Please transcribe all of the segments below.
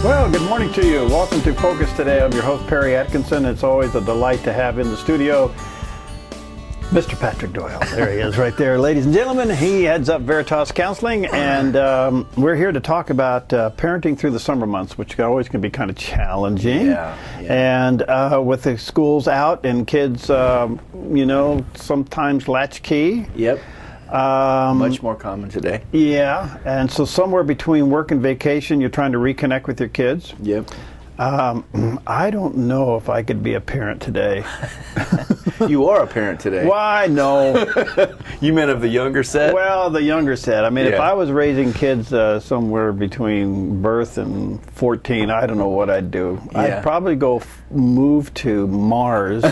Well, good morning to you. Welcome to Focus today. I'm your host, Perry Atkinson. It's always a delight to have in the studio Mr. Patrick Doyle. There he is right there. Ladies and gentlemen, he heads up Veritas Counseling, and we're here to talk about parenting through the summer months, which always can be kind of challenging. Yeah. And with the schools out and kids, sometimes latchkey. Yep. Much more common today. Yeah, and so somewhere between work and vacation, you're trying to reconnect with your kids. Yep. I don't know if I could be a parent today. You are a parent today. Why? No. You meant of the younger set? Well, the younger set. I mean, if Yeah. I was raising kids somewhere between birth and 14, I don't know what I'd do. Yeah. I'd probably go move to Mars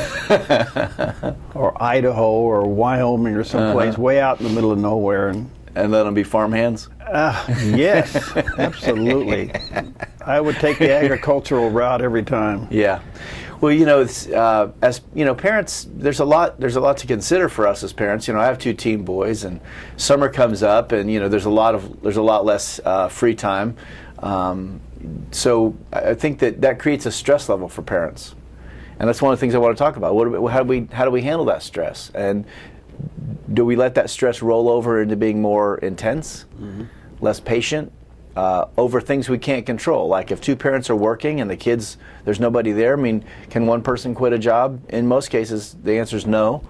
or Idaho or Wyoming or someplace way out in the middle of nowhere. And let them be farmhands? Yes, absolutely. I would take the agricultural route every time. Yeah. Well, it's, as parents, there's a lot to consider for us as parents. I have two teen boys, and summer comes up, and there's a lot less free time. So I think that creates a stress level for parents, and that's one of the things I want to talk about. How do we handle that stress, and do we let that stress roll over into being more intense, less patient, over things we can't control? Like if two parents are working and the kids, there's nobody there, I mean, can one person quit a job? In most cases, the answer is no,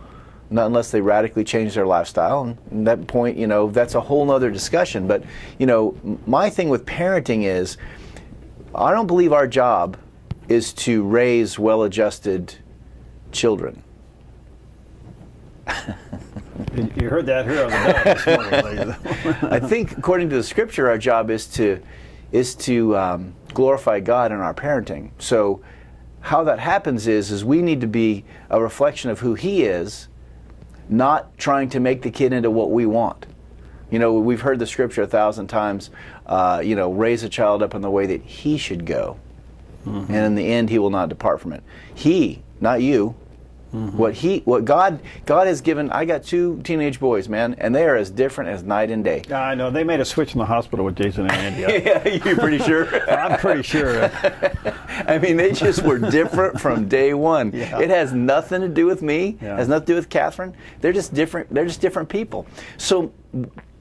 not unless they radically change their lifestyle. And at that point, that's a whole nother discussion. But, my thing with parenting is, I don't believe our job is to raise well-adjusted children. You heard that here on the dot this morning, ladies. I think, according to the Scripture, our job is to glorify God in our parenting. So, how that happens is we need to be a reflection of who He is, not trying to make the kid into what we want. We've heard the Scripture 1,000 times. Raise a child up in the way that he should go, and in the end, he will not depart from it. He, not you. What God has given. I got two teenage boys, man, and they are as different as night and day. I know. They made a switch in the hospital with Jason and Andy. Yeah, you're pretty sure? I'm pretty sure. I mean, they just were different from day one. Yeah. It has nothing to do with me. Yeah. It has nothing to do with Catherine. They're just different. They're just different people. So,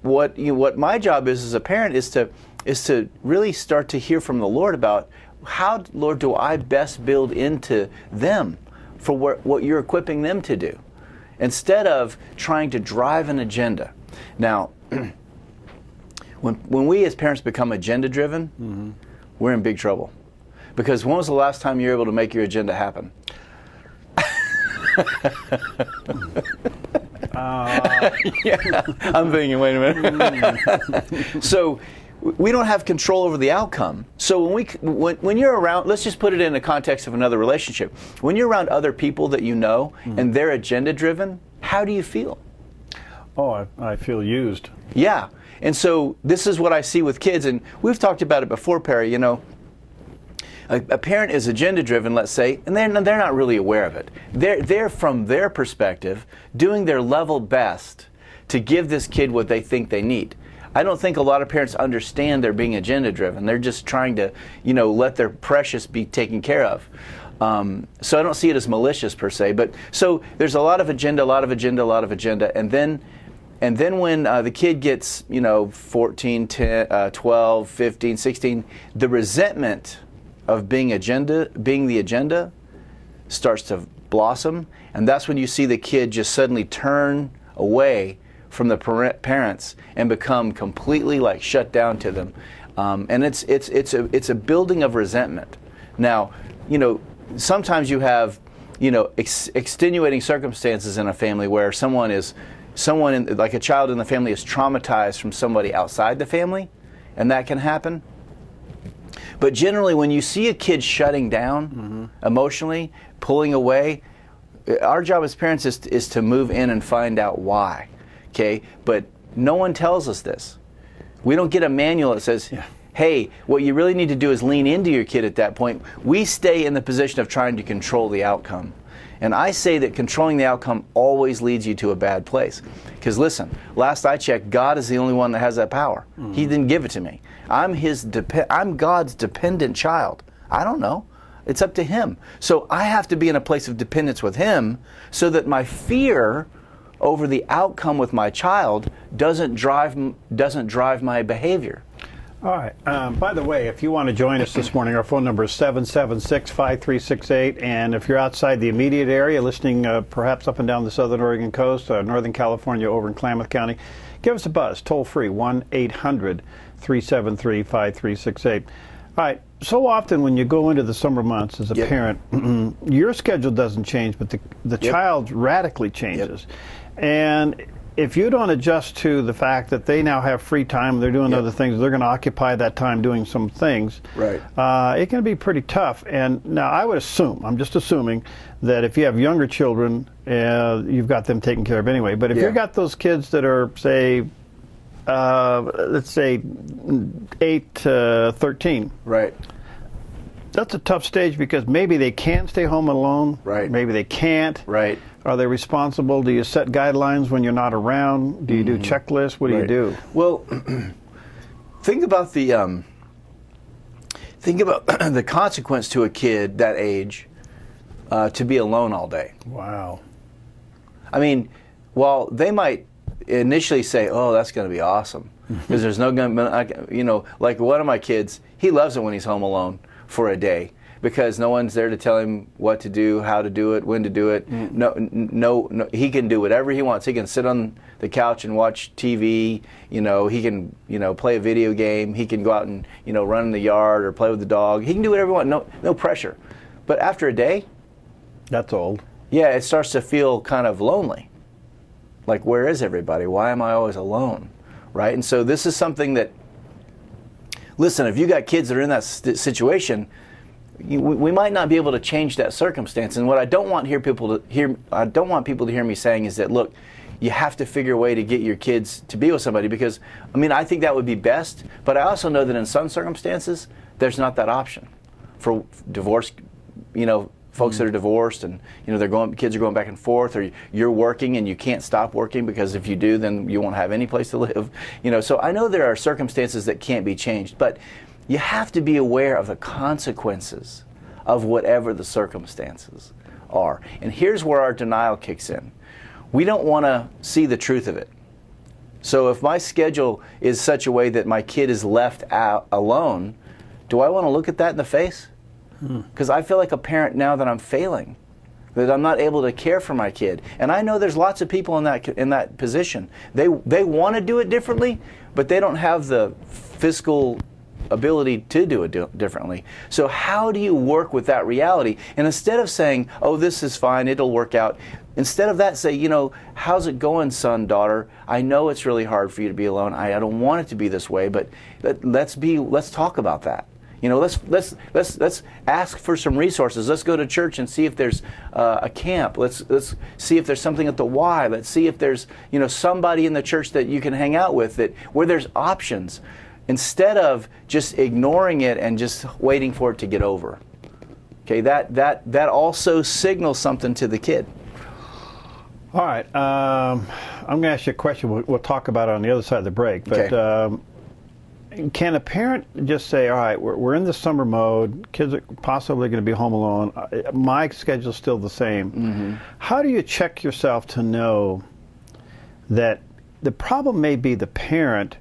what my job is as a parent is to really start to hear from the Lord about how, Lord, do I best build into them for what you're equipping them to do, instead of trying to drive an agenda. Now, when we as parents become agenda-driven, we're in big trouble. Because when was the last time you were able to make your agenda happen? Yeah, I'm thinking, wait a minute. So, we don't have control over the outcome. So when you're around, let's just put it in the context of another relationship. When you're around other people that you know and they're agenda driven, how do you feel? Oh, I feel used. Yeah. And so this is what I see with kids, and we've talked about it before, Perry. A parent is agenda driven, let's say, and they're not really aware of it. They're from their perspective doing their level best to give this kid what they think they need. I don't think a lot of parents understand they're being agenda-driven. They're just trying to, let their precious be taken care of. So I don't see it as malicious per se. But so there's a lot of agenda, and then when the kid gets, 14, 10, 12, 15, 16, the resentment of being the agenda starts to blossom, and that's when you see the kid just suddenly turn away from the parents and become completely shut down to them, and it's a building of resentment. Now, sometimes you have extenuating circumstances in a family where like a child in the family is traumatized from somebody outside the family, and that can happen. But generally, when you see a kid shutting down emotionally, pulling away, our job as parents is to move in and find out why. Okay, but no one tells us this. We don't get a manual that says, hey, what you really need to do is lean into your kid at that point. We stay in the position of trying to control the outcome. And I say that controlling the outcome always leads you to a bad place. Because listen, last I checked, God is the only one that has that power. He didn't give it to me. I'm God's dependent child. I don't know. It's up to Him. So I have to be in a place of dependence with Him so that my fear over the outcome with my child doesn't drive my behavior. All right. By the way, if you want to join us this morning, our phone number is 776-5368. And if you're outside the immediate area, listening perhaps up and down the southern Oregon coast, Northern California, over in Klamath County, give us a buzz, toll free, 1-800-373-5368. All right. So often when you go into the summer months as a parent, your schedule doesn't change, but the child radically changes. And if you don't adjust to the fact that they now have free time, they're doing other things, they're going to occupy that time doing some things, it can be pretty tough. And now I would assume, I'm just assuming, that if you have younger children, you've got them taken care of anyway. But if you've got those kids that are, say, let's say 8 to 13. Right. That's a tough stage because maybe they can stay home alone. Right. Maybe they can't. Right. Are they responsible? Do you set guidelines when you're not around? Do you do checklists? What do you do? Well, think about the consequence to a kid that age to be alone all day. Wow. I mean, while they might initially say, "Oh, that's going to be awesome," because there's no going to, like one of my kids, he loves it when he's home alone for a day. Because no one's there to tell him what to do, how to do it, when to do it. No, he can do whatever he wants. He can sit on the couch and watch TV. He can, play a video game. He can go out and, run in the yard or play with the dog. He can do whatever he wants. No pressure. But after a day, that's old. Yeah, it starts to feel kind of lonely. Like, where is everybody? Why am I always alone? Right? And so this is something that, listen, if you got kids that are in that situation, we might not be able to change that circumstance. And what I don't want people to hear me saying is that, look, you have to figure a way to get your kids to be with somebody, because I think that would be best, but I also know that in some circumstances there's not that option for divorce, folks that are divorced and kids are going back and forth, or you're working and you can't stop working, because if you do, then you won't have any place to live. So I know there are circumstances that can't be changed, but you have to be aware of the consequences of whatever the circumstances are. And here's where our denial kicks in. We don't want to see the truth of it. So if my schedule is such a way that my kid is left out alone, do I want to look at that in the face? Because I feel like a parent now that I'm failing, that I'm not able to care for my kid. And I know there's lots of people in that position. They want to do it differently, but they don't have the fiscal ability to do it differently. So how do you work with that reality? And instead of saying, "Oh, this is fine, it'll work out," instead of that, say, "How's it going, son, daughter? I know it's really hard for you to be alone. I don't want it to be this way, but let's talk about that. Let's ask for some resources. Let's go to church and see if there's a camp. Let's see if there's something at the Y. Let's see if there's somebody in the church that you can hang out with, where there's options." Instead of just ignoring it and just waiting for it to get over. Okay, that also signals something to the kid. All right, I'm going to ask you a question. We'll talk about it on the other side of the break. But can a parent just say, "All right, we're in the summer mode. Kids are possibly going to be home alone. My schedule's still the same." How do you check yourself to know that the problem may be the parent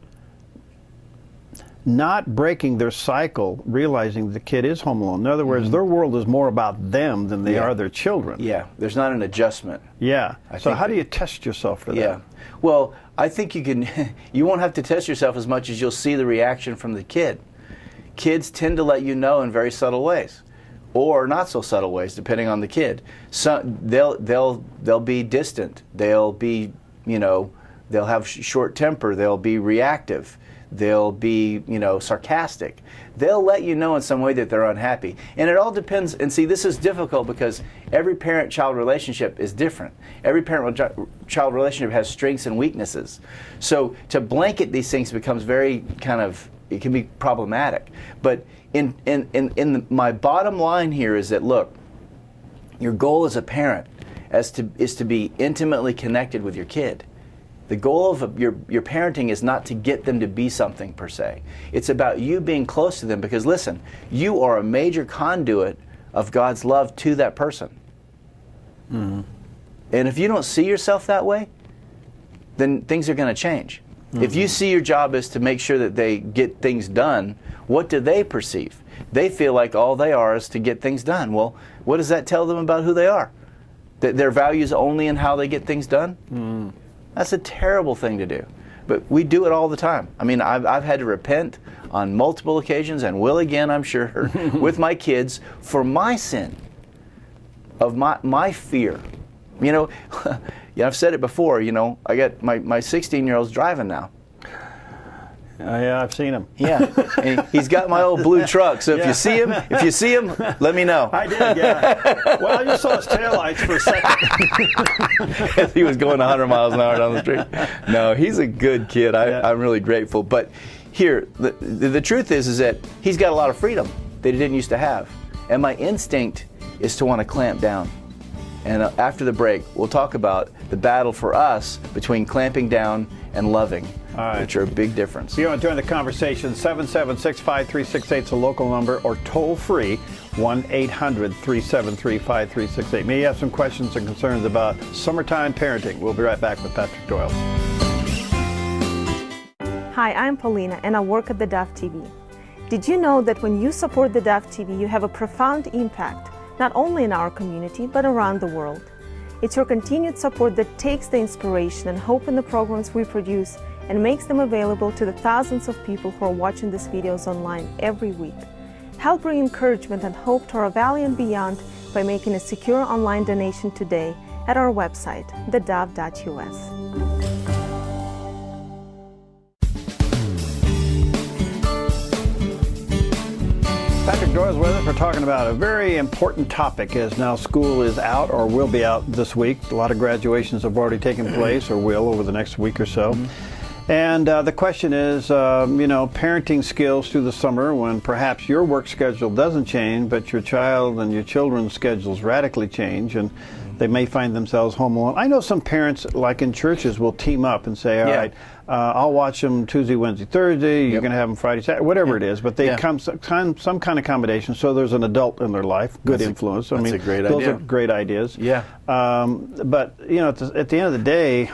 not breaking their cycle, realizing the kid is home alone? In other words, their world is more about them than they are their children. Yeah, there's not an adjustment. Yeah. So how do you test yourself for that? Yeah. Well, I think you won't have to test yourself as much as you'll see the reaction from the kid. Kids tend to let you know in very subtle ways, or not so subtle ways, depending on the kid. So they'll be distant. They'll be, they'll have short temper. They'll be reactive. They'll be, sarcastic. They'll let you know in some way that they're unhappy. And it all depends. And see, this is difficult because every parent-child relationship is different. Every parent-child relationship has strengths and weaknesses. So to blanket these things becomes very it can be problematic. But my bottom line here is that, look, your goal as a parent is to be intimately connected with your kid. The goal of your parenting is not to get them to be something per se. It's about you being close to them, because listen, you are a major conduit of God's love to that person. Mm-hmm. And if you don't see yourself that way, then things are going to change. Mm-hmm. If you see your job is to make sure that they get things done, what do they perceive? They feel like all they are is to get things done. Well, what does that tell them about who they are? That their value is only in how they get things done? Mm. That's a terrible thing to do. But we do it all the time. I mean, I've had to repent on multiple occasions, and will again, I'm sure, with my kids for my sin, of my fear. You know, yeah, I've said it before, you know, I got my 16-year-old's driving now. Yeah, I've seen him. Yeah, and he's got my old blue truck. So if you see him, let me know. I did, yeah. Well, I just saw his taillights for a second. He was going 100 miles an hour down the street. No, he's a good kid. I'm really grateful. But here, the truth is that he's got a lot of freedom that he didn't used to have, and my instinct is to want to clamp down. And after the break, we'll talk about the battle for us between clamping down and loving, which are a big difference. If you want to join the conversation, 776-5368 is the local number, or toll free, 1-800-373-5368. May you have some questions and concerns about summertime parenting. We'll be right back with Patrick Doyle. Hi, I'm Paulina, and I work at the Dove TV. Did you know that when you support the Dove TV, you have a profound impact, not only in our community, but around the world? It's your continued support that takes the inspiration and hope in the programs we produce and makes them available to the thousands of people who are watching these videos online every week. Help bring encouragement and hope to our valley and beyond by making a secure online donation today at our website, thedove.us. Patrick Doyle is with us. We're talking about a very important topic, as now school is out or will be out this week. A lot of graduations have already taken place or will over the next week or so. Mm-hmm. And the question is, you know, parenting skills through the summer when perhaps your work schedule doesn't change, but your child and your children's schedules radically change, and they may find themselves home alone. I know some parents, like in churches, will team up and say, all right, I'll watch them Tuesday, Wednesday, Thursday, you're going to have them Friday, Saturday, whatever it is, but they come some kind of combination, so there's an adult in their life, good influence. That's a great those idea. Are great ideas. Yeah. But, you know, at the end of the day,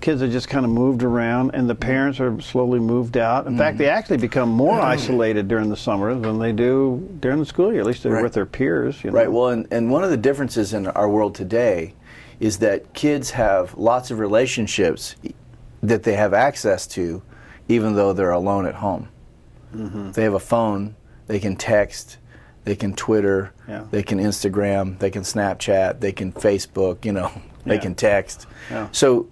kids are just kind of moved around, and the parents are slowly moved out. In fact, they actually become more isolated during the summer than they do during the school year, at least they're with their peers. You know? Right, well, and one of the differences in our world today is that kids have lots of relationships that they have access to, even though they're alone at home. Mm-hmm. They have a phone, they can text, they can Twitter, they can Instagram, they can Snapchat, they can Facebook, you know, they can text. Yeah. So,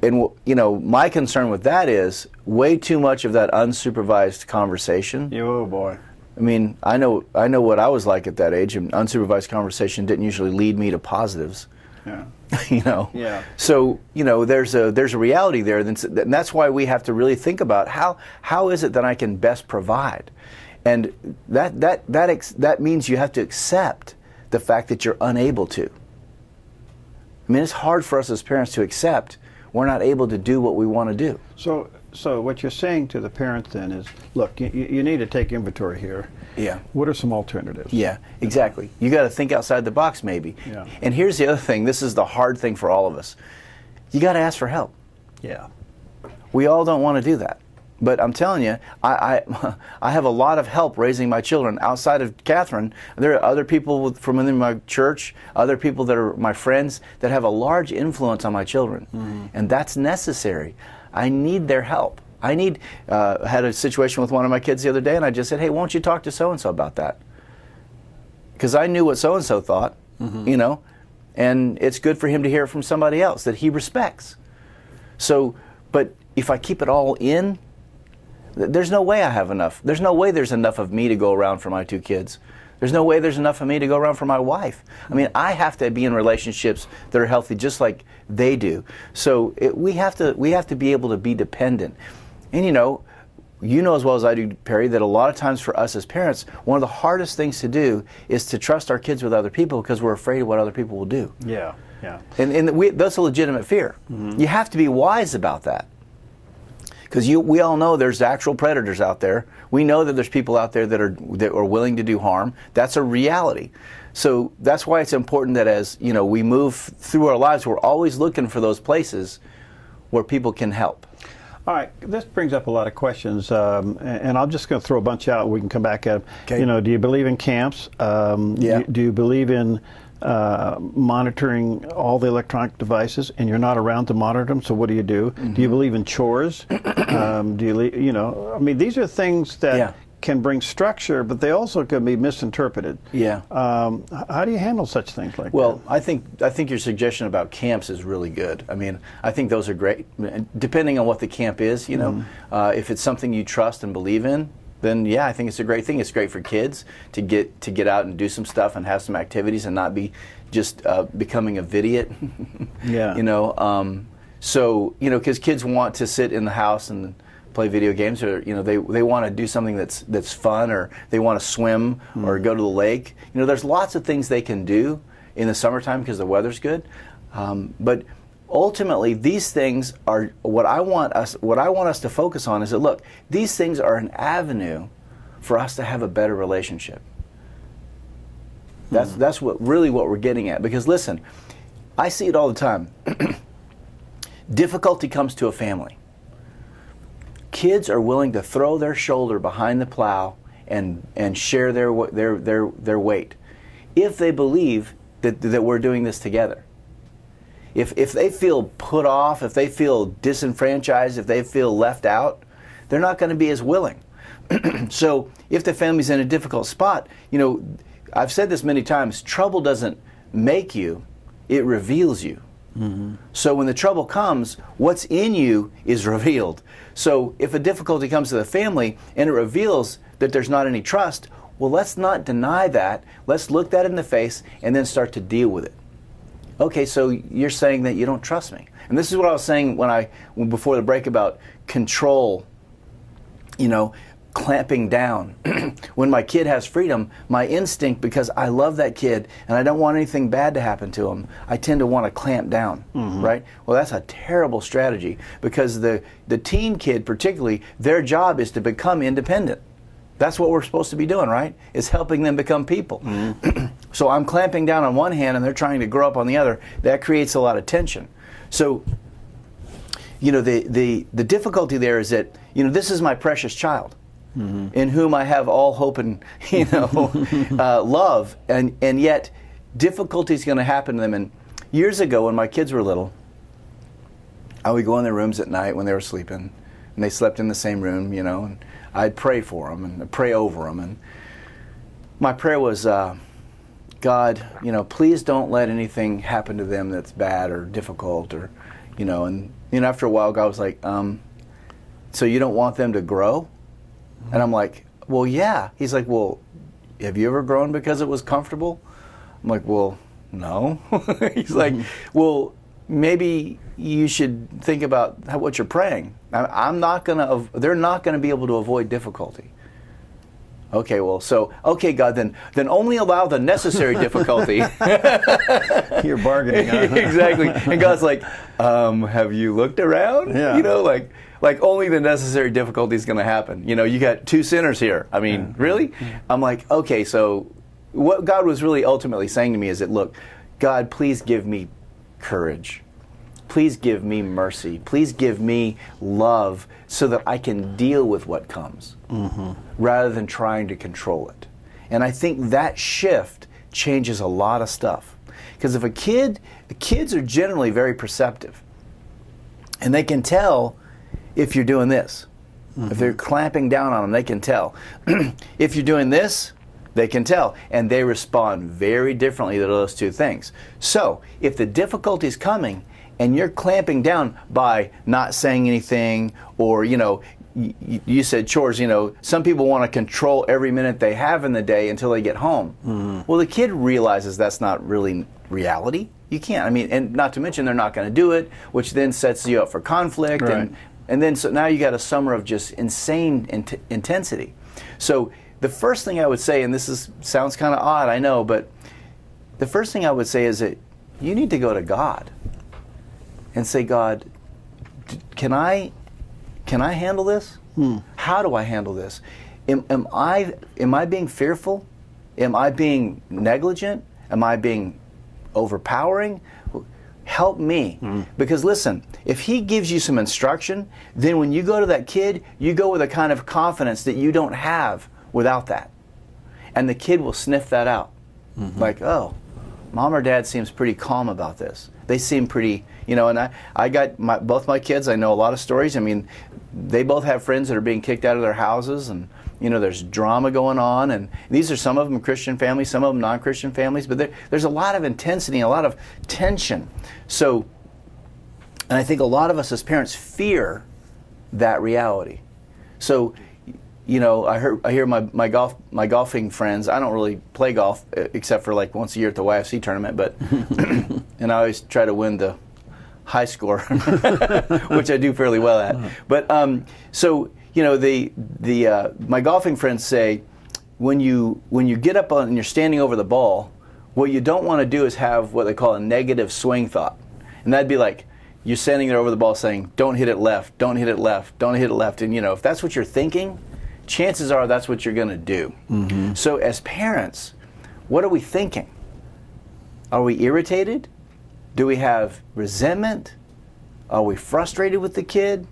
and you know, my concern with that is way too much of that unsupervised conversation. Oh boy. I mean, I know what I was like at that age, and unsupervised conversation didn't usually lead me to positives. Yeah. You know. Yeah. So, you know, there's a reality there, and that's why we have to really think about how is it that I can best provide, and that means you have to accept the fact that you're unable to. I mean, it's hard for us as parents to accept we're not able to do what we want to do. So what you're saying to the parents then is, look, you need to take inventory here. Yeah. What are some alternatives? Yeah, exactly. You got to think outside the box, maybe. Yeah. And here's the other thing. This is the hard thing for all of us. You got to ask for help. Yeah. We all don't want to do that. But I'm telling you, I have a lot of help raising my children outside of Catherine. There are other people from within my church, other people that are my friends that have a large influence on my children. Mm-hmm. And that's necessary. I need their help. I had a situation with one of my kids the other day, and I just said, hey, won't you talk to so-and-so about that? Because I knew what so-and-so thought, you know, and it's good for him to hear from somebody else that he respects. So, but if I keep it all in, there's no way I have enough. There's no way there's enough of me to go around for my two kids. There's no way there's enough of me to go around for my wife. I mean, I have to be in relationships that are healthy just like they do. So we have to be able to be dependent. And you know, you know as well as I do, Perry, that a lot of times for us as parents, one of the hardest things to do is to trust our kids with other people because we're afraid of what other people will do. Yeah, yeah. And that's a legitimate fear. You have to be wise about that. Because we all know there's actual predators out there. We know that there's people out there that are willing to do harm. That's a reality. So that's why it's important that as we move through our lives, we're always looking for those places where people can help. All right, this brings up a lot of questions, and I'm just going to throw a bunch out. We can come back at them. Okay. Do you believe in camps? Yeah. Do you believe in monitoring all the electronic devices, and you're not around to monitor them? So what do you do? Do you believe in chores? Do you, I mean, these are things that can bring structure, but they also can be misinterpreted. Yeah. How do you handle such things like that? Well, I think your suggestion about camps is really good. I mean, I think those are great. Depending on what the camp is, if it's something you trust and believe in, then yeah, I think it's a great thing. It's great for kids to get out and do some stuff and have some activities and not be just becoming a vidiot. Yeah. So because kids want to sit in the house and play video games, or they want to do something that's fun, or they want to swim or go to the lake. There's lots of things they can do in the summertime because the weather's good. But ultimately, these things are what I want us to focus on. Is that, look, these things are an avenue for us to have a better relationship. That's what we're getting at. Because listen, I see it all the time. Difficulty comes to a family. Kids are willing to throw their shoulder behind the plow and share their weight if they believe that we're doing this together. If they feel put off, if they feel disenfranchised, if they feel left out, they're not going to be as willing. So if the family's in a difficult spot, I've said this many times, trouble doesn't make you, it reveals you. So when the trouble comes, what's in you is revealed. So if a difficulty comes to the family and it reveals that there's not any trust, well, let's not deny that. Let's look that in the face and then start to deal with it. Okay, so you're saying that you don't trust me. And this is what I was saying before the break about control, clamping down. When my kid has freedom, my instinct, because I love that kid and I don't want anything bad to happen to him, I tend to want to clamp down, right? Well, that's a terrible strategy, because the teen kid particularly, their job is to become independent. That's what we're supposed to be doing, right? Is helping them become people. So I'm clamping down on one hand and they're trying to grow up on the other. That creates a lot of tension. So, the difficulty there is that, this is my precious child. In whom I have all hope and love, and yet difficulty is going to happen to them. And years ago, when my kids were little, I would go in their rooms at night when they were sleeping, and they slept in the same room, and I'd pray for them and pray over them. And my prayer was, God, please don't let anything happen to them that's bad or difficult, or, and after a while, God was like, so you don't want them to grow? And I'm like, well, yeah. He's like, well, have you ever grown because it was comfortable? I'm like, well, no. He's like, well, maybe you should think about what you're praying. They're not going to be able to avoid difficulty. Okay, well, okay, God, then only allow the necessary difficulty. You're bargaining. Exactly. And God's like, have you looked around? Yeah. Like only the necessary difficulty is going to happen. You got two sinners here. I mean, really? I'm like, okay, so what God was really ultimately saying to me is that, look, God, please give me courage. Please give me mercy. Please give me love so that I can deal with what comes rather than trying to control it. And I think that shift changes a lot of stuff. Because if kids are generally very perceptive, and they can tell if you're doing this. If they're clamping down on them, they can tell. If you're doing this, they can tell. And they respond very differently to those two things. So if the difficulty is coming and you're clamping down by not saying anything, or, you said chores, some people want to control every minute they have in the day until they get home. Well, the kid realizes that's not really reality. You can't. I mean, and not to mention they're not going to do it, which then sets you up for conflict. Right. And And then so now you got a summer of just insane intensity. So the first thing I would say, and sounds kind of odd, I know, but the first thing I would say is that you need to go to God and say, God, can I handle this? How do I handle this? Am I being fearful? Am I being negligent? Am I being overpowering? Help me. Because listen, if he gives you some instruction, then when you go to that kid, you go with a kind of confidence that you don't have without that. And the kid will sniff that out. Like, oh, mom or dad seems pretty calm about this. They seem pretty, and I got both my kids, I know a lot of stories. I mean, they both have friends that are being kicked out of their houses, and there's drama going on, and these are some of them Christian families, some of them non-Christian families, but there's a lot of intensity, a lot of tension. So, and I think a lot of us as parents fear that reality. So, I hear my golfing friends. I don't really play golf except for like once a year at the YFC tournament, but and I always try to win the high score, which I do fairly well at. But so my golfing friends say when you get up and you're standing over the ball, what you don't want to do is have what they call a negative swing thought, and that'd be like you're standing there over the ball saying, "Don't hit it left, don't hit it left, don't hit it left," and if that's what you're thinking, chances are that's what you're going to do. So as parents, what are we thinking? Are we irritated? Do we have resentment? Are we frustrated with the kid?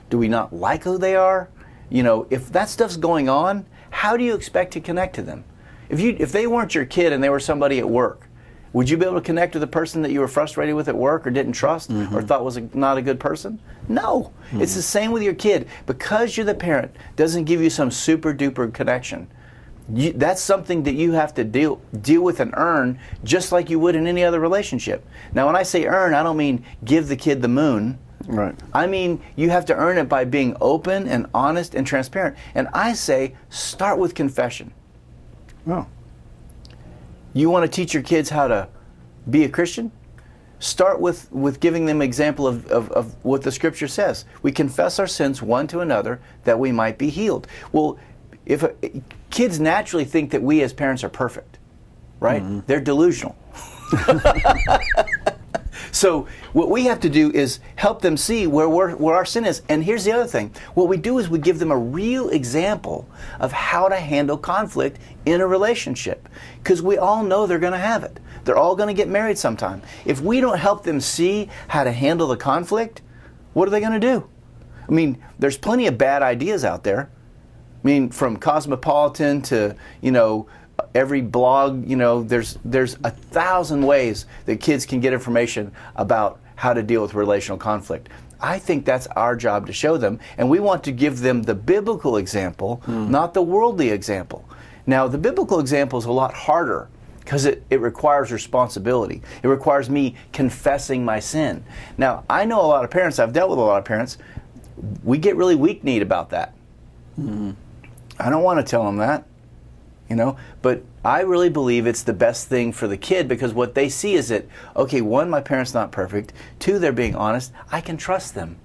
Do we not like who they are? If that stuff's going on, how do you expect to connect to them? If they weren't your kid and they were somebody at work, would you be able to connect to the person that you were frustrated with at work or didn't trust or thought was not a good person? No. It's the same with your kid. Because you're the parent doesn't give you some super duper connection. That's something that you have to deal with and earn just like you would in any other relationship. Now when I say earn, I don't mean give the kid the moon. Right. I mean you have to earn it by being open and honest and transparent. And I say start with confession. Oh. You want to teach your kids how to be a Christian? Start with giving them an example of what the Scripture says. We confess our sins one to another that we might be healed. Well, kids naturally think that we as parents are perfect, right? They're delusional. So what we have to do is help them see where our sin is. And here's the other thing. What we do is we give them a real example of how to handle conflict in a relationship. Because we all know they're going to have it. They're all going to get married sometime. If we don't help them see how to handle the conflict, what are they going to do? I mean, there's plenty of bad ideas out there. I mean, from Cosmopolitan to, every blog, there's 1,000 ways that kids can get information about how to deal with relational conflict. I think that's our job to show them, and we want to give them the biblical example, not the worldly example. Now, the biblical example is a lot harder because it requires responsibility. It requires me confessing my sin. Now, I know a lot of parents, I've dealt with a lot of parents, we get really weak-kneed about that. I don't want to tell them that. But I really believe it's the best thing for the kid because what they see is that, okay, one, my parent's not perfect. Two, they're being honest. I can trust them.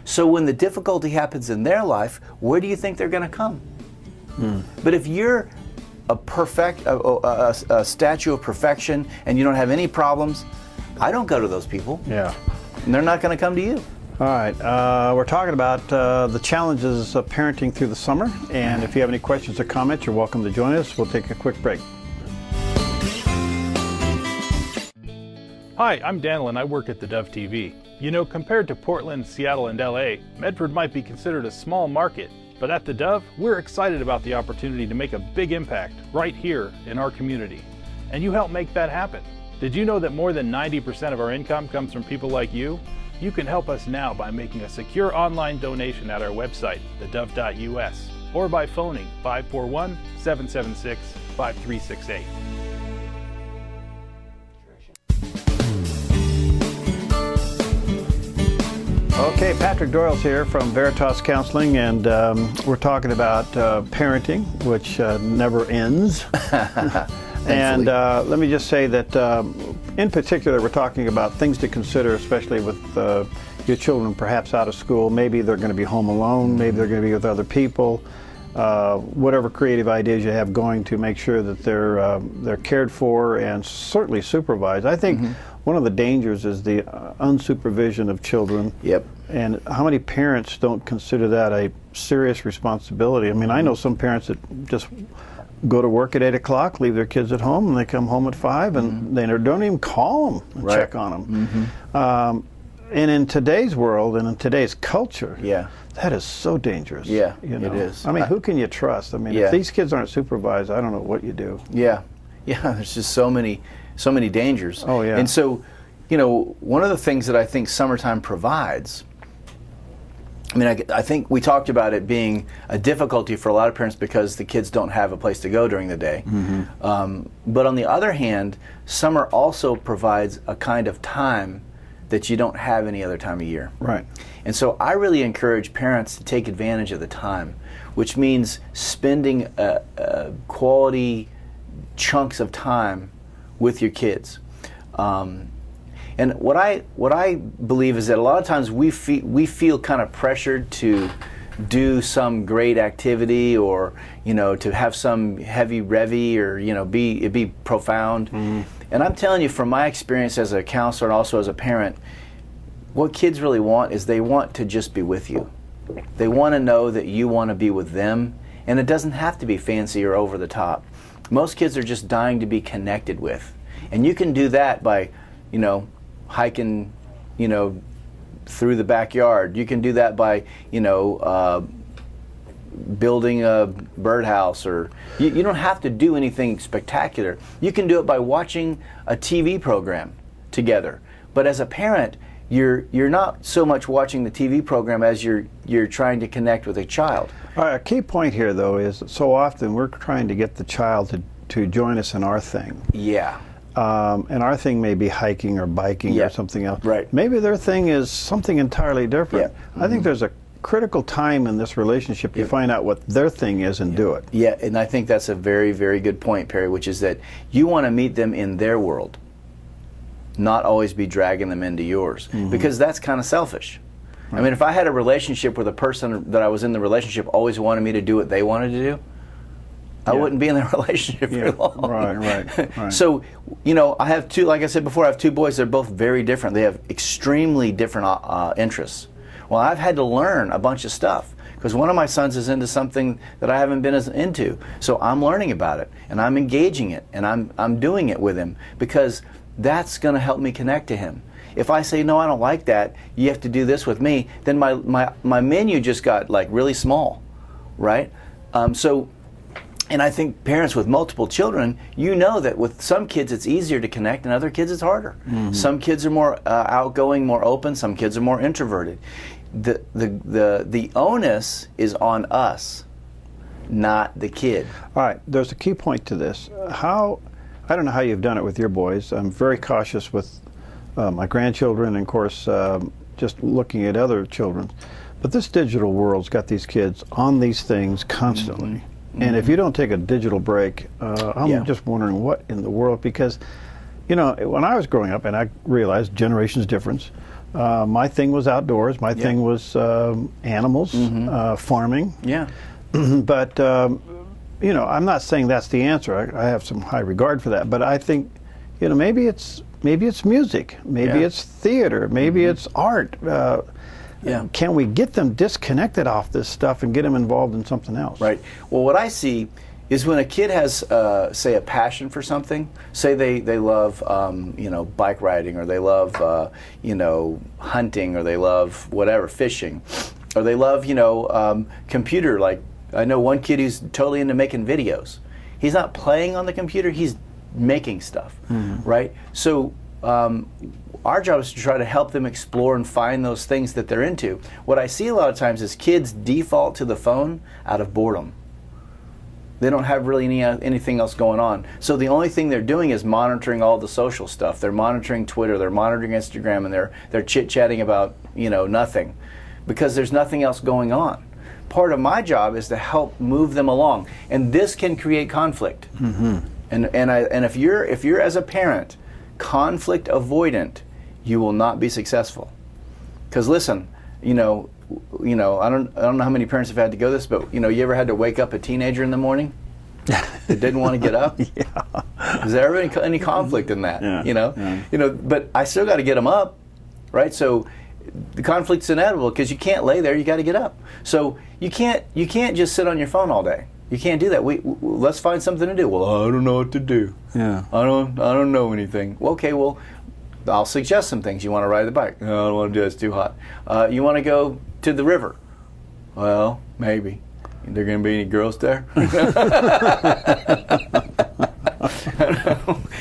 So when the difficulty happens in their life, where do you think they're going to come? But if you're a statue of perfection and you don't have any problems, I don't go to those people. Yeah. And they're not going to come to you. All right, we're talking about the challenges of parenting through the summer, and if you have any questions or comments, you're welcome to join us. We'll take a quick break. Hi, I'm Daniel and I work at the Dove TV. Compared to Portland, Seattle, and LA, Medford might be considered a small market, but at the Dove, we're excited about the opportunity to make a big impact right here in our community. And you help make that happen. Did you know that more than 90% of our income comes from people like you? You can help us now by making a secure online donation at our website, thedove.us, or by phoning 541-776-5368. Okay, Patrick Doyle's here from Veritas Counseling, and we're talking about parenting, which never ends. And let me just say that in particular, we're talking about things to consider, especially with your children perhaps out of school. Maybe they're going to be home alone. Maybe they're going to be with other people. Whatever creative ideas you have going to make sure that they're cared for and certainly supervised. I think one of the dangers is the unsupervision of children. Yep. And how many parents don't consider that a serious responsibility? I mean, I know some parents that just go to work at 8 o'clock, leave their kids at home, and they come home at 5, and they don't even call them and check on them. And in today's world and in today's culture, that is so dangerous. Yeah, you know? it is. I mean, who can you trust? I mean, if these kids aren't supervised, I don't know what you do. Yeah, there's just so many dangers. Oh, yeah. And so, you know, one of the things that I think summertime provides, I mean, I think we talked about it being a difficulty for a lot of parents because the kids don't have a place to go during the day. But on the other hand, summer also provides a kind of time that you don't have any other time of year. Right. And so I really encourage parents to take advantage of the time, which means spending quality chunks of time with your kids. And what I believe is that a lot of times we feel kind of pressured to do some great activity, or to have some heavy revy, or be profound. And I'm telling you, from my experience as a counselor and also as a parent, what kids really want is they want to just be with you. They want to know that you want to be with them, and it doesn't have to be fancy or over the top. Most kids are just dying to be connected with, and you can do that by hiking through the backyard. You can do that by building a birdhouse, or you don't have to do anything spectacular. You can do it by watching a TV program together. But as a parent, you're not so much watching the TV program as you're trying to connect with a child. A key point here, though, is that so often we're trying to get the child to join us in our thing. Yeah. And our thing may be hiking or biking or something else. Right. Maybe their thing is something entirely different. Yeah. I think there's a critical time in this relationship you find out what their thing is and do it. Yeah, and I think that's a very, very good point, Perry, which is that you want to meet them in their world, not always be dragging them into yours, because that's kind of selfish. Right. I mean, if I had a relationship with a person that I was in the relationship always wanted me to do what they wanted to do, I wouldn't be in that relationship very long. Right. So, I have two, like I said before, I have two boys. They're both very different. They have extremely different interests. Well, I've had to learn a bunch of stuff because one of my sons is into something that I haven't been as into. So I'm learning about it, and I'm engaging it, and I'm doing it with him because that's going to help me connect to him. If I say, no, I don't like that, you have to do this with me, then my menu just got like really small, right? And I think parents with multiple children, that with some kids it's easier to connect and other kids it's harder. Some kids are more outgoing, more open, some kids are more introverted. The onus is on us, not the kid. All right, there's a key point to this. I don't know how you've done it with your boys. I'm very cautious with my grandchildren and, of course, just looking at other children. But this digital world's got these kids on these things constantly. And if you don't take a digital break, I'm just wondering what in the world, because, when I was growing up, and I realized generations difference, my thing was outdoors, my thing was animals, farming. Yeah. But, I'm not saying that's the answer. I have some high regard for that. But I think, maybe it's music, maybe it's theater, maybe it's art. Can we get them disconnected off this stuff and get them involved in something else? Right. Well, what I see is when a kid has, say, a passion for something, say they love, bike riding, or they love, hunting, or they love whatever, fishing, or they love, computer. Like, I know one kid who's totally into making videos. He's not playing on the computer, he's making stuff, right? So, our job is to try to help them explore and find those things that they're into. What I see a lot of times is kids default to the phone out of boredom. They don't have really anything else going on. So the only thing they're doing is monitoring all the social stuff. They're monitoring Twitter, they're monitoring Instagram, and they're chit-chatting about, nothing, because there's nothing else going on. Part of my job is to help move them along, and this can create conflict. And if you're as a parent conflict avoidant, you will not be successful, Because listen, I don't know how many parents have had to go this, but you ever had to wake up a teenager in the morning that didn't want to get up? Yeah. Is there ever any conflict in that? Yeah. But I still got to get them up, right? So the conflict's inevitable because you can't lay there. You got to get up. So you can't just sit on your phone all day. You can't do that. Let's find something to do. Well, I don't know what to do. Yeah. I don't know anything. Well, okay. Well, I'll suggest some things. You want to ride the bike? No, I don't want to do it. It's too hot. You want to go to the river? Well, maybe. Are there going to be any girls there?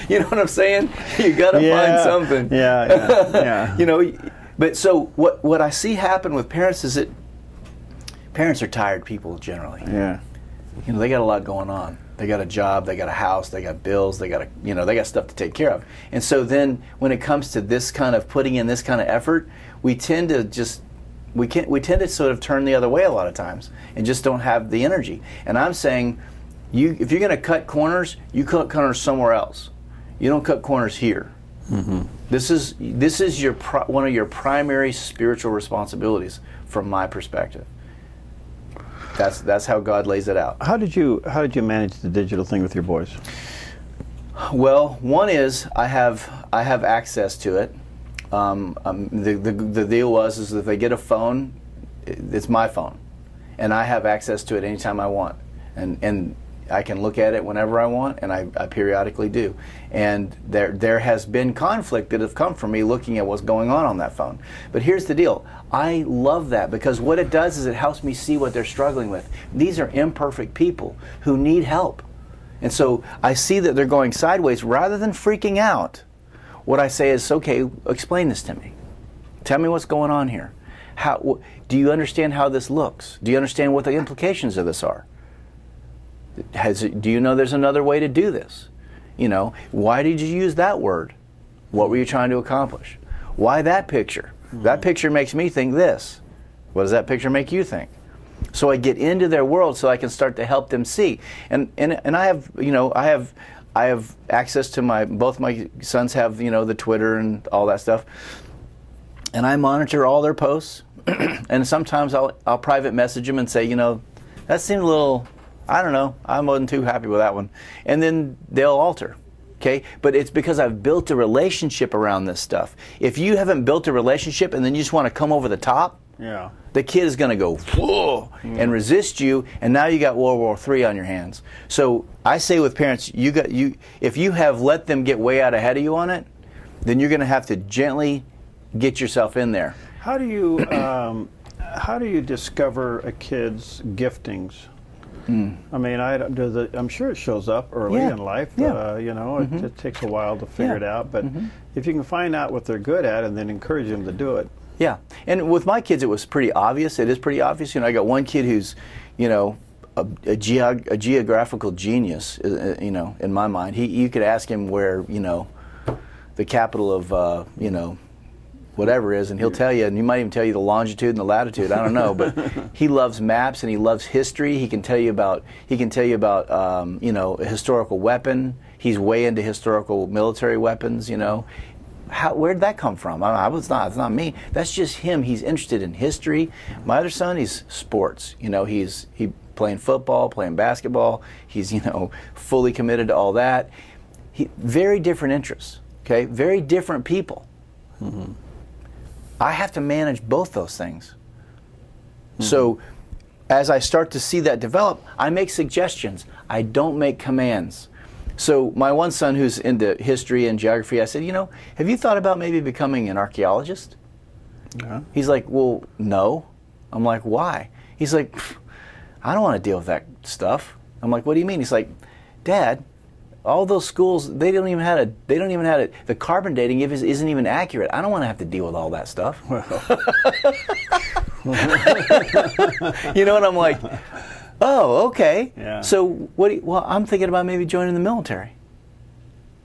You know what I'm saying? You got to find something. Yeah. But so what I see happen with parents is that parents are tired people generally. Yeah. They got a lot going on. They got a job, they got a house, they got bills, they got they got stuff to take care of. And so then when it comes to this kind of putting in this kind of effort, we tend to sort of turn the other way a lot of times and just don't have the energy. And I'm saying, if you're going to cut corners, you cut corners somewhere else. You don't cut corners here. Mm-hmm. This is one of your primary spiritual responsibilities from my perspective. That's how God lays it out. How did you manage the digital thing with your boys? Well, one is I have access to it. The deal is if they get a phone, it's my phone, and I have access to it anytime I want, and I can look at it whenever I want, and I periodically do. And there has been conflict that have come from me looking at what's going on that phone. But here's the deal. I love that because what it does is it helps me see what they're struggling with. These are imperfect people who need help. And so I see that they're going sideways. Rather than freaking out, what I say is, okay, explain this to me. Tell me what's going on here. Do you understand how this looks? Do you understand what the implications of this are? Do you know there's another way to do this? Why did you use that word? What were you trying to accomplish? Why that picture? Mm-hmm. That picture makes me think this. What does that picture make you think? So I get into their world so I can start to help them see. And I have access to both my sons have, the Twitter and all that stuff. And I monitor all their posts. And sometimes I'll private message them and say, that seemed a little, I don't know, I wasn't too happy with that one. And then they'll alter. Okay? But it's because I've built a relationship around this stuff. If you haven't built a relationship and then you just want to come over the top, yeah, the kid is going to go, whoa, and resist you, and now you got World War III on your hands. So I say with parents, if you have let them get way out ahead of you on it, then you're going to have to gently get yourself in there. How do you discover a kid's giftings? I mean, I'm sure it shows up early in life. Yeah. It takes a while to figure it out. But if you can find out what they're good at and then encourage them to do it. Yeah, and with my kids, it was pretty obvious. It is pretty obvious. I got one kid who's, a geographical genius. In my mind, you could ask him where, the capital of, whatever is, and he'll tell you, and he might even tell you the longitude and the latitude. I don't know, but he loves maps and he loves history. He can tell you about, a historical weapon. He's way into historical military weapons. Where'd that come from? It's not me. That's just him. He's interested in history. My other son, he's sports. He's playing football, playing basketball. He's fully committed to all that. Very different interests. Okay, very different people. Mm-hmm. I have to manage both those things. Mm-hmm. So as I start to see that develop, I make suggestions. I don't make commands. So my one son who's into history and geography, I said, have you thought about maybe becoming an archaeologist? Yeah. He's like, well, no. I'm like, why? He's like, I don't want to deal with that stuff. I'm like, what do you mean? He's like, Dad, all those schools, they don't even have it. The carbon dating isn't even accurate. I don't want to have to deal with all that stuff. And I'm like, oh, okay. Yeah. So I'm thinking about maybe joining the military.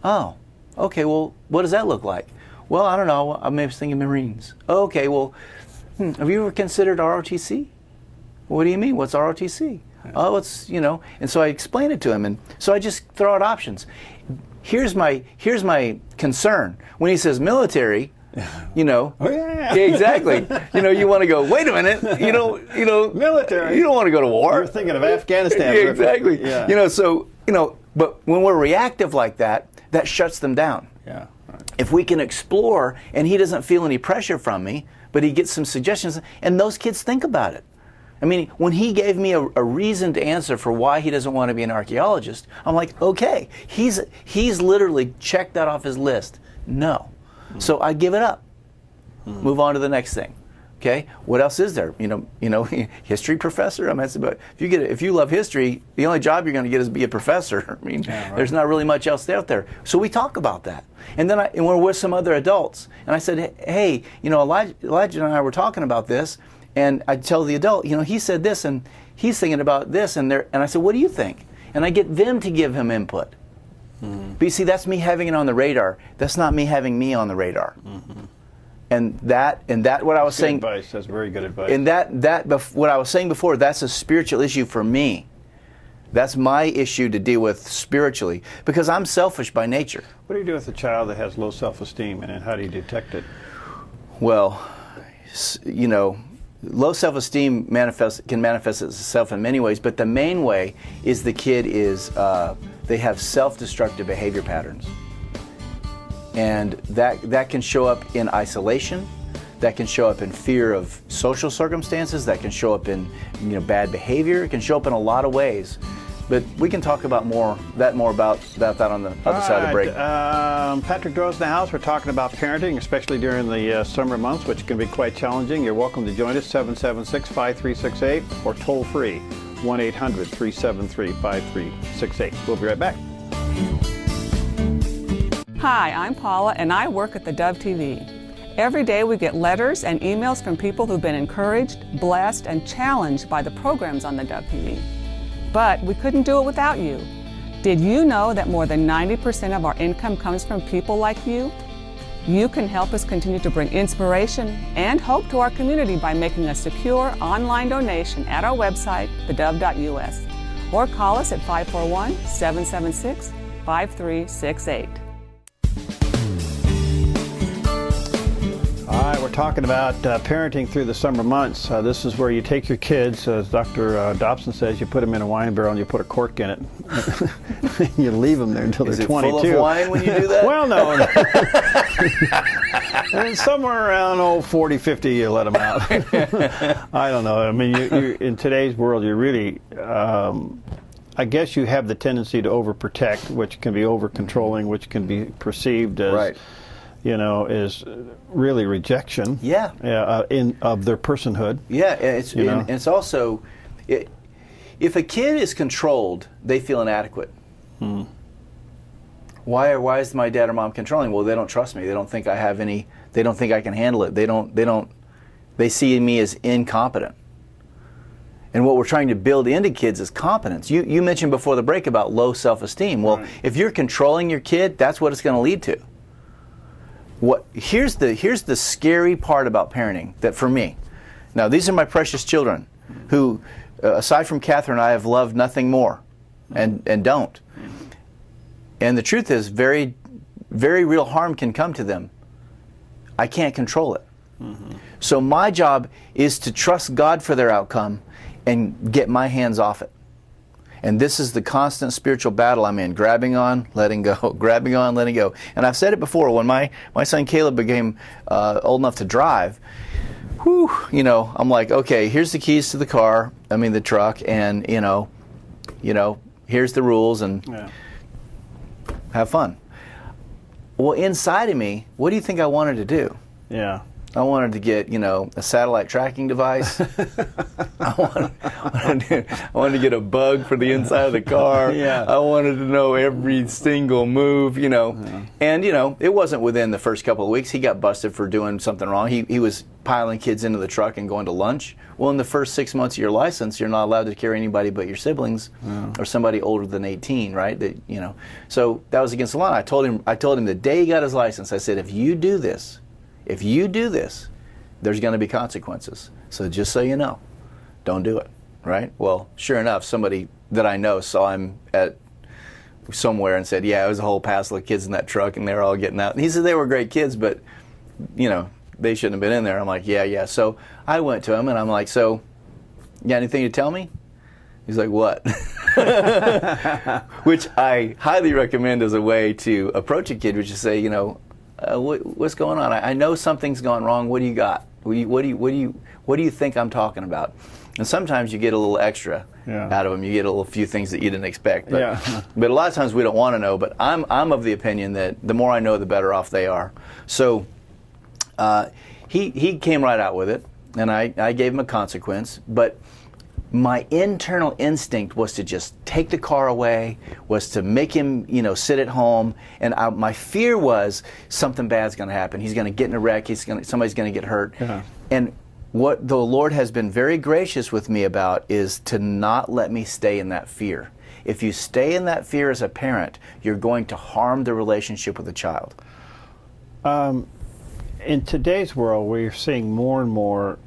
Oh, okay. Well, what does that look like? Well, I don't know. I maybe was thinking Marines. Okay. Well, have you ever considered ROTC? What do you mean? What's ROTC? Yeah. Oh, it's And so I explain it to him, and so I just throw out options. Here's my concern. When he says military, You know, Oh, yeah. exactly. You know, you want to go. Wait a minute. Military. You don't want to go to war. You're thinking of Afghanistan. Yeah, exactly. Yeah. You know, so but when we're reactive like that, that shuts them down. Yeah. Right. If we can explore, and he doesn't feel any pressure from me, but he gets some suggestions, and those kids think about it. I mean, when he gave me a reasoned answer for why he doesn't want to be an archaeologist, I'm like, okay, he's literally checked that off his list. No. So I give it up. Move on to the next thing. Okay, what else is there? You know, history professor. I mean, but if you love history, the only job you're going to get is be a professor. I mean, yeah, right. There's not really much else out there. So we talk about that, and then we're with some other adults, and I said, hey, Elijah and I were talking about this, and I tell the adult, he said this, and he's thinking about this, and I said, what do you think? And I get them to give him input. But you see, that's me having it on the radar. That's not me having me on the radar. And that what I was saying. Advice. That's very good advice. And what I was saying before, that's a spiritual issue for me. That's my issue to deal with spiritually, because I'm selfish by nature. What do you do with a child that has low self-esteem, and how do you detect it? Well, low self-esteem can manifest itself in many ways, but the main way is the kid they have self-destructive behavior patterns. And that can show up in isolation, that can show up in fear of social circumstances, that can show up in bad behavior, it can show up in a lot of ways. But we can talk about more about that on the other side of the break. Patrick Doyle's in the house. We're talking about parenting, especially during the summer months, which can be quite challenging. You're welcome to join us, 776-5368, or toll free, 1-800-373-5368. We'll be right back. Hi, I'm Paula, and I work at the Dove TV. Every day we get letters and emails from people who've been encouraged, blessed, and challenged by the programs on the Dove TV. But we couldn't do it without you. Did you know that more than 90% of our income comes from people like you? You can help us continue to bring inspiration and hope to our community by making a secure online donation at our website, thedove.us, or call us at 541-776-5368. All right, we're talking about parenting through the summer months. This is where you take your kids, as Dr. Dobson says, you put them in a wine barrel and you put a cork in it. You leave them there until they're 22. Is it full of wine when you do that? Well, no. And somewhere around 40, 50, you let them out. I don't know. I mean, you in today's world, you really, I guess you have the tendency to overprotect, which can be over-controlling, which can be perceived as... Right. Is really rejection. Yeah. Of their personhood. Yeah, and it's also, if a kid is controlled, they feel inadequate. Why is my dad or mom controlling? Well, they don't trust me. They don't think I have any. They don't think I can handle it. They see me as incompetent. And what we're trying to build into kids is competence. You mentioned before the break about low self-esteem. Well, if you're controlling your kid, that's what it's going to lead to. Here's the scary part about parenting, that for me, now these are my precious children who, aside from Catherine, I have loved nothing more, and don't. And the truth is, very, very real harm can come to them. I can't control it. So my job is to trust God for their outcome and get my hands off it. And this is the constant spiritual battle I'm in, grabbing on, letting go, grabbing on, letting go. And I've said it before, when my son Caleb became old enough to drive, I'm like, okay, here's the keys to the car, the truck, and, here's the rules, and have fun. Well, inside of me, what do you think I wanted to do? Yeah. I wanted to get, a satellite tracking device. I wanted to get a bug for the inside of the car. Yeah. I wanted to know every single move, And, it wasn't within the first couple of weeks. He got busted for doing something wrong. He was piling kids into the truck and going to lunch. Well, in the first 6 months of your license, you're not allowed to carry anybody but your siblings or somebody older than 18, right? So that was against the law. I told him the day he got his license, I said, if you do this, there's going to be consequences. So just so you know, don't do it, right? Well, sure enough, somebody that I know saw him at somewhere and said, yeah, it was a whole passel of kids in that truck, and they were all getting out. And he said they were great kids, but they shouldn't have been in there. I'm like, yeah. So I went to him and I'm like, so, you got anything to tell me? He's like, what? Which I highly recommend as a way to approach a kid, which is say, what's going on? I know something's gone wrong. What do you got? What do you think I'm talking about? And sometimes you get a little extra out of them. You get a few things that you didn't expect. But, but a lot of times we don't want to know. But I'm of the opinion that the more I know, the better off they are. So he came right out with it, and I gave him a consequence. But my internal instinct was to just take the car away, was to make him, sit at home. And my fear was something bad's going to happen. He's going to get in a wreck. Somebody's going to get hurt. And what the Lord has been very gracious with me about is to not let me stay in that fear. If you stay in that fear as a parent, you're going to harm the relationship with the child. In today's world, we're seeing more and more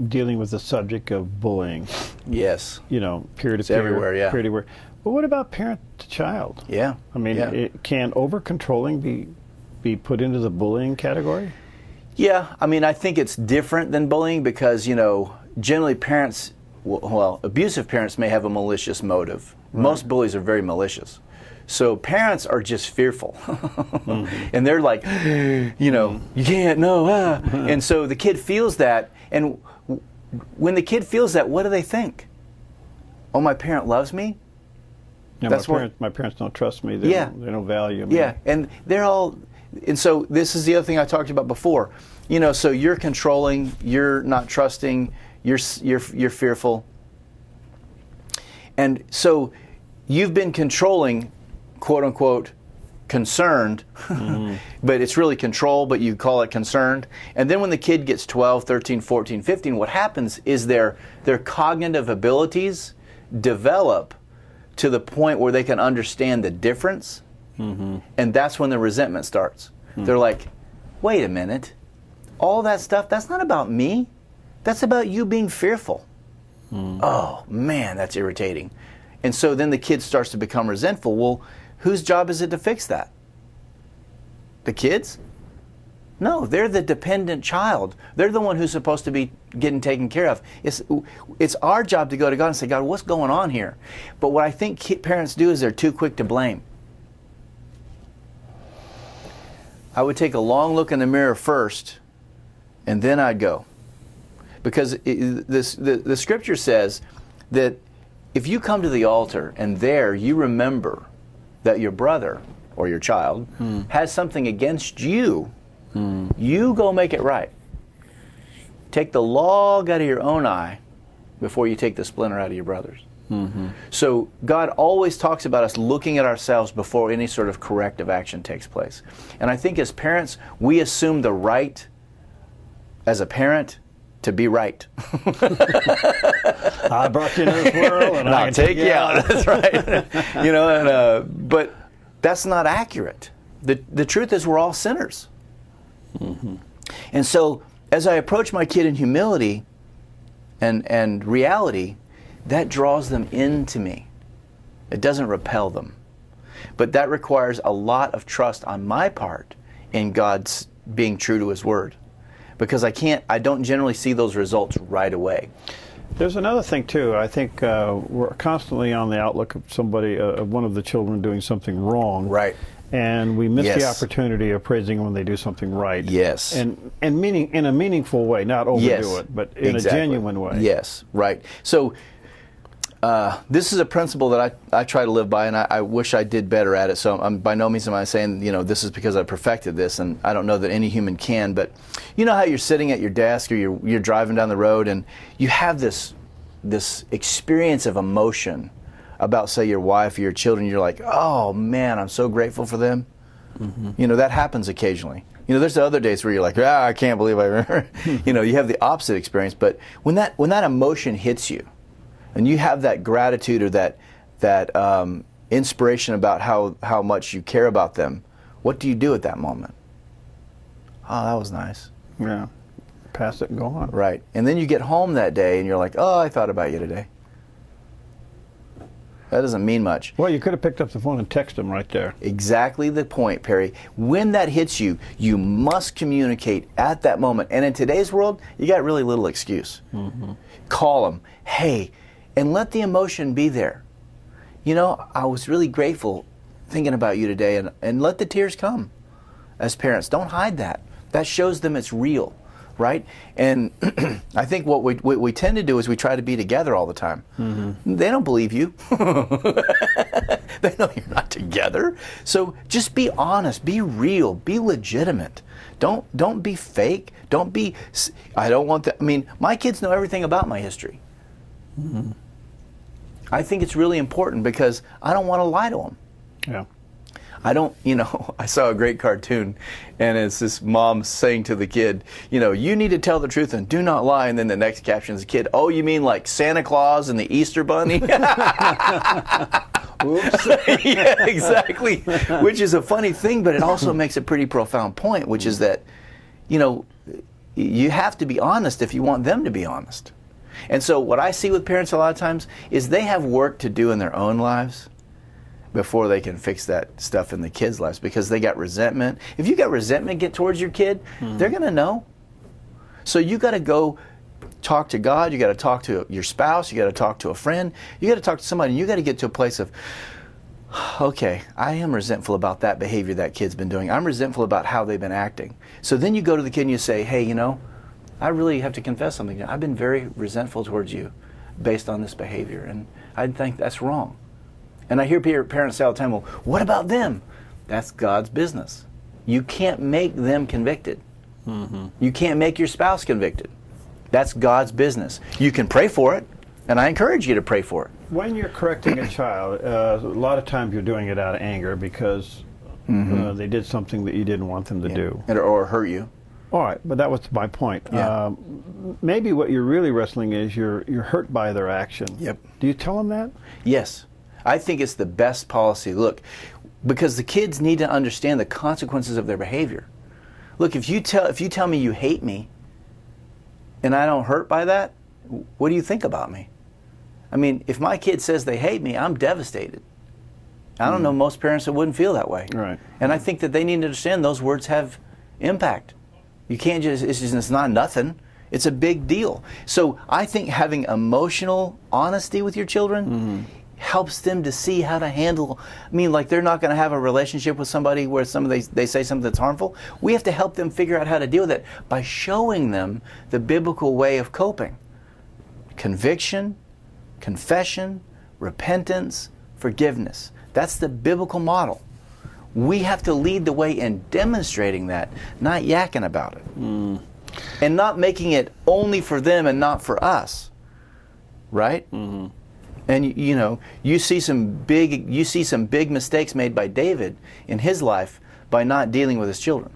dealing with the subject of bullying. Yes. Peer-to-peer. It's everywhere, yeah. Peer-to-peer. But what about parent to child? Yeah. I mean, can over-controlling be put into the bullying category? Yeah. I mean, I think it's different than bullying because, generally parents, abusive parents may have a malicious motive. Right. Most bullies are very malicious. So parents are just fearful. And they're like, you can't, no. And so the kid feels that. And when the kid feels that, what do they think? Oh, my parent loves me? Yeah, my parents don't trust me. They don't value me. Yeah, and and so this is the other thing I talked about before. So you're controlling, you're not trusting, you're fearful. And so you've been controlling, quote unquote, concerned, but it's really control, but you call it concerned. And then when the kid gets 12, 13, 14, 15, what happens is their cognitive abilities develop to the point where they can understand the difference, and that's when the resentment starts. They're like, wait a minute, all that stuff, that's not about me, that's about you being fearful. Oh man, that's irritating. And so then the kid starts to become resentful. Well, whose job is it to fix that? The kids? No, they're the dependent child. They're the one who's supposed to be getting taken care of. It's our job to go to God and say, God, what's going on here? But what I think parents do is they're too quick to blame. I would take a long look in the mirror first, and then I'd go. Because the scripture says that if you come to the altar and there you remember that your brother or your child has something against you, you go make it right. Take the log out of your own eye before you take the splinter out of your brother's. So God always talks about us looking at ourselves before any sort of corrective action takes place. And I think as parents, we assume the right as a parent to be right. I brought you into this world, and I'll take you out. That's right. But that's not accurate. The truth is we're all sinners. And so as I approach my kid in humility and reality, that draws them into me. It doesn't repel them. But that requires a lot of trust on my part in God's being true to His Word. Because I don't generally see those results right away. There's another thing too. I think we're constantly on the outlook of somebody, one of the children doing something wrong. Right. And we miss the opportunity of praising them when they do something right. Yes. And meaning in a meaningful way, not overdo it, but in a genuine way. Yes, right. So this is a principle that I try to live by, and I wish I did better at it. So by no means am I saying, this is because I perfected this, and I don't know that any human can. But you know how you're sitting at your desk or you're driving down the road, and you have this experience of emotion about, say, your wife or your children. You're like, oh man, I'm so grateful for them. That happens occasionally. There's the other days where you're like, I can't believe I remember. You have the opposite experience. But when that emotion hits you, and you have that gratitude or that inspiration about how much you care about them, what do you do at that moment? Oh, that was nice. Yeah. Pass it and go on. Right. And then you get home that day and you're like, oh, I thought about you today. That doesn't mean much. Well, you could have picked up the phone and texted them right there. Exactly the point, Perry. When that hits you, you must communicate at that moment. And in today's world, you got really little excuse. Call them, hey, and let the emotion be there. You know, I was really grateful thinking about you today, and let the tears come. As parents, don't hide that. That shows them it's real, right? And I think what we tend to do is we try to be together all the time. They don't believe you. They know you're not together. So just be honest, be real, be legitimate. Don't be fake. Don't be. I don't want that. I mean, my kids know everything about my history. I think it's really important because I don't want to lie to them. Yeah. I don't, you know, I saw a great cartoon, and it's this mom saying to the kid, you know, you need to tell the truth and do not lie. And then the next caption is the kid, oh, you mean like Santa Claus and the Easter Bunny? Oops. Yeah, exactly. Which is a funny thing, but it also makes a pretty profound point, which is that, you know, you have to be honest if you want them to be honest. And so what I see with parents a lot of times is they have work to do in their own lives before they can fix that stuff in the kids' lives, because they got resentment. If you got resentment get towards your kid, they're going to know. So you got to go talk to God, you got to talk to your spouse, you got to talk to a friend, you got to talk to somebody, and you got to get to a place of, okay, I am resentful about that behavior that kid's been doing. I'm resentful about how they've been acting. So then you go to the kid and you say, hey, you know, I really have to confess something. I've been very resentful towards you based on this behavior, and I think that's wrong. And I hear parents say all the time, well, what about them? That's God's business. You can't make them convicted. You can't make your spouse convicted. That's God's business. You can pray for it, and I encourage you to pray for it. When you're correcting a child, a lot of times you're doing it out of anger because they did something that you didn't want them to do. Or hurt you. All right, but that was my point. Yeah. Maybe what you're really wrestling is you're hurt by their action. Yep. Do you tell them that? Yes. I think it's the best policy. Look, because the kids need to understand the consequences of their behavior. Look, if you tell me you hate me and I don't hurt by that, what do you think about me? I mean, if my kid says they hate me, I'm devastated. I don't know most parents that wouldn't feel that way. Right. And I think that they need to understand those words have impact. You can't it's not nothing. It's a big deal. So I think having emotional honesty with your children helps them to see how to handle. I mean, like, they're not going to have a relationship with somebody where they say something that's harmful. We have to help them figure out how to deal with it by showing them the biblical way of coping. Conviction, confession, repentance, forgiveness. That's the biblical model. We have to lead the way in demonstrating that, not yakking about it. And not making it only for them and not for us. Right? And you know, you see some big mistakes made by David in his life by not dealing with his children.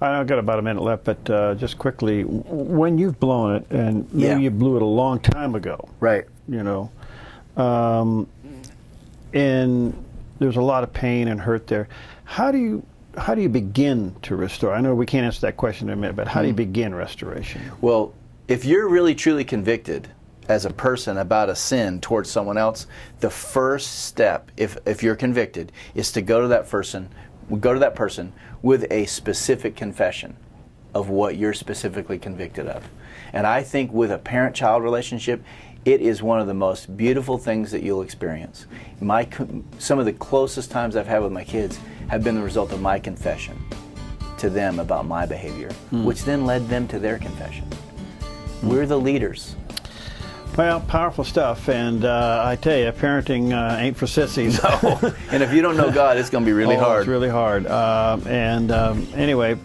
I've got about a minute left, but just quickly, when you've blown it, and maybe you blew it a long time ago, right? You know, and there's a lot of pain and hurt there. How do you begin to restore? I know we can't answer that question in a minute, but how do you begin restoration? Well, if you're really truly convicted as a person about a sin towards someone else, the first step, if you're convicted, is to go to that person with a specific confession of what you're specifically convicted of. And I think with a parent-child relationship, it is one of the most beautiful things that you'll experience. Some of the closest times I've had with my kids have been the result of my confession to them about my behavior, which then led them to their confession. We're the leaders. Well, powerful stuff, and I tell you, parenting ain't for sissies. No. And if you don't know God, it's going to be really hard. It's really hard. Anyway,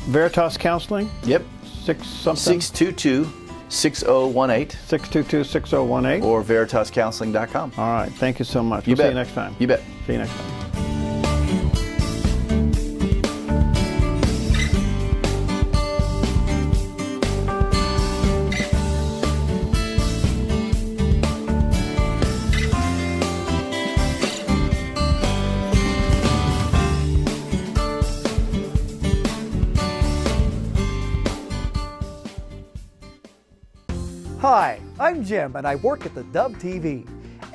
Veritas Counseling? Yep. 622-6018. 622-6018. Or veritascounseling.com. All right. Thank you so much. We'll see you next time. You bet. See you next time. Hi, I'm Jim and I work at the Dove TV.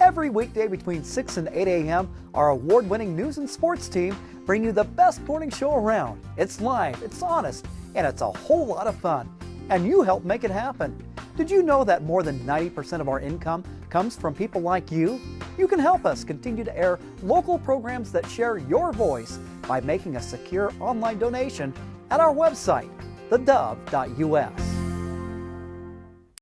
Every weekday between 6 and 8 a.m., our award-winning news and sports team bring you the best morning show around. It's live, it's honest, and it's a whole lot of fun. And you help make it happen. Did you know that more than 90% of our income comes from people like you? You can help us continue to air local programs that share your voice by making a secure online donation at our website, thedove.us.